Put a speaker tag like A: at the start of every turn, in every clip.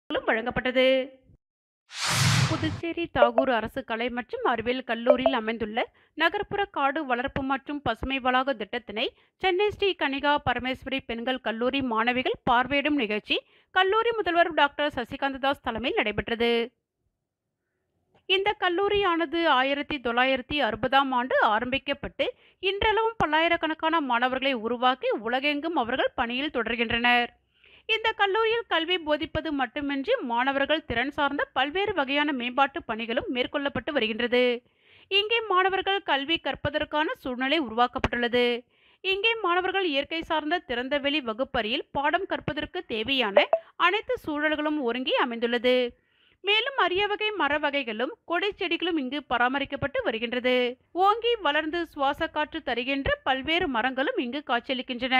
A: வழங்கப்பட்டது. புதுச்சேரி தாகூர் அரசு கலை மற்றும் அறிவியல் கல்லூரியில் அமைந்துள்ள நகர்ப்புற காடு வளர்ப்பு மற்றும் பசுமை வளாக திட்டத்தினை சென்னை ஸ்ரீ கனிகா பரமேஸ்வரி பெண்கள் கல்லூரி மாணவிகள் பார்வையிடும் நிகழ்ச்சி கல்லூரி முதல்வர் டாக்டர் சசிகாந்ததாஸ் தலைமையில் நடைபெற்றது. இந்த கல்லூரியானது 1960ஆம் ஆண்டு ஆரம்பிக்கப்பட்டு இன்றளவும் பல்லாயிரக்கணக்கான மாணவர்களை உருவாக்கி உலகெங்கும் அவர்கள் பணியில் தொடர்கின்றனர். இந்த கல்லூரியில் கல்வி போதிப்பது மட்டுமின்றி மாணவர்கள் திறன் சார்ந்த பல்வேறு வகையான மேம்பாட்டு பணிகளும் மேற்கொள்ளப்பட்டு வருகின்றது. இங்கே மாணவர்கள் கல்வி கற்பதற்கான சூழ்நிலை உருவாக்கப்பட்டுள்ளது. இங்கே மாணவர்கள் இயற்கை சார்ந்த திறந்தவெளி வகுப்பறையில் பாடம் கற்பதற்கு தேவையான அனைத்து சூழல்களும் ஒருங்கி அமைந்துள்ளது. மேலும் அரிய வகை மர வகைகளும் கொடை செடிகளும் இங்கு பராமரிக்கப்பட்டு வருகின்றது. ஓங்கி வளர்ந்து சுவாச காற்று தருகின்ற பல்வேறு மரங்களும் இங்கு காட்சியளிக்கின்றன.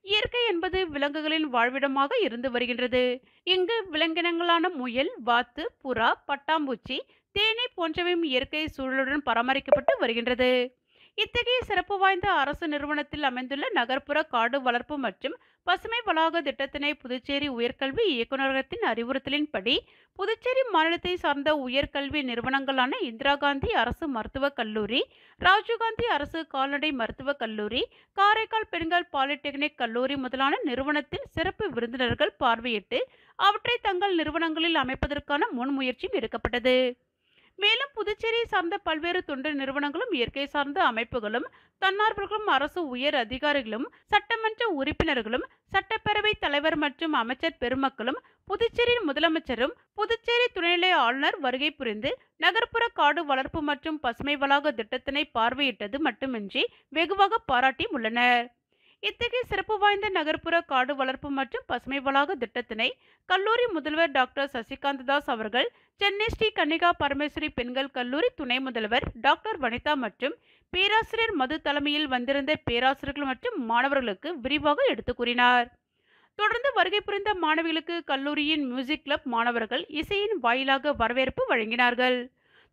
A: இயற்கை என்பது விலங்குகளின் வாழ்விடமாக இருந்து வருகின்றது. இங்கு விலங்கினங்களான முயல், வாத்து, புறா, பட்டாம்பூச்சி, தேனீ போன்றவையும் இயற்கை சூழலுடன் பராமரிக்கப்பட்டு வருகின்றது. இத்தகைய சிறப்பு வாய்ந்த அரசு நிறுவனத்தில் அமைந்துள்ள நகர்ப்புற காடு வளர்ப்பு மற்றும் பசுமை வளாக திட்டத்தினை புதுச்சேரி உயர்கல்வி இயக்குநரகத்தின் அறிவுறுத்தலின்படி புதுச்சேரி மாநிலத்தை சார்ந்த உயர்கல்வி நிறுவனங்களான இந்திரா காந்தி அரசு மருத்துவக் கல்லூரி, ராஜீவ்காந்தி அரசு கால்நடை மருத்துவக் கல்லூரி, காரைக்கால் பெண்கள் பாலிடெக்னிக் கல்லூரி முதலான நிறுவனத்தின் சிறப்பு விருந்தினர்கள் பார்வையிட்டு அவற்றை தங்கள் நிறுவனங்களில் அமைப்பதற்கான முன்முயற்சியும் எடுக்கப்பட்டது. மேலும் புதுச்சேரியை சார்ந்த பல்வேறு தொண்டு நிறுவனங்களும் இயற்கை சார்ந்த அமைப்புகளும் தன்னார்வர்களும் அரசு உயர் அதிகாரிகளும் சட்டமன்ற உறுப்பினர்களும் சட்டப்பேரவை தலைவர் மற்றும் அமைச்சர் பெருமக்களும் புதுச்சேரி முதலமைச்சரும் புதுச்சேரி துணைநிலை ஆளுநர் வருகை புரிந்து நகர்ப்புற காடு வளர்ப்பு மற்றும் பசுமை வளாக திட்டத்தினை பார்வையிட்டது மட்டுமின்றி வெகுவாக பாராட்டியும் உள்ளனர். இத்தகைய சிறப்பு வாய்ந்த நகர்ப்புற காடு வளர்ப்பு மற்றும் பசுமை வளாக திட்டத்தினை கல்லூரி முதல்வர் டாக்டர் சசிகாந்ததாஸ் அவர்கள் சென்னை ஸ்ரீ கன்னிகா பரமேஸ்வரி பெண்கள் கல்லூரி துணை முதல்வர் டாக்டர் வனிதா மற்றும் பேராசிரியர் மது தலைமையில் வந்திருந்த பேராசிரியர்கள் மற்றும் மாணவர்களுக்கு விரிவாக எடுத்து கூறினார். தொடர்ந்து வருகை புரிந்த மாணவிகளுக்கு கல்லூரியின் மியூசிக் கிளப் மாணவர்கள் இசையின் வாயிலாக வரவேற்பு வழங்கினார்கள்.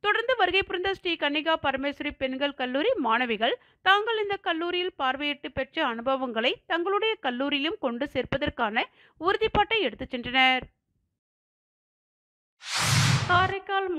A: தொடர்ந்து வருகை புரிந்த ஸ்ரீ கன்னிகா பரமேஸ்வரி பெண்கள் கல்லூரி மாணவிகள் தாங்கள் இந்த கல்லூரியில் பார்வையிட்டு பெற்ற அனுபவங்களை தங்களுடைய கல்லூரியிலும் கொண்டு சேர்ப்பதற்கான உறுதிப்பாட்டை எடுத்துச் சென்றனர். காரைக்கால்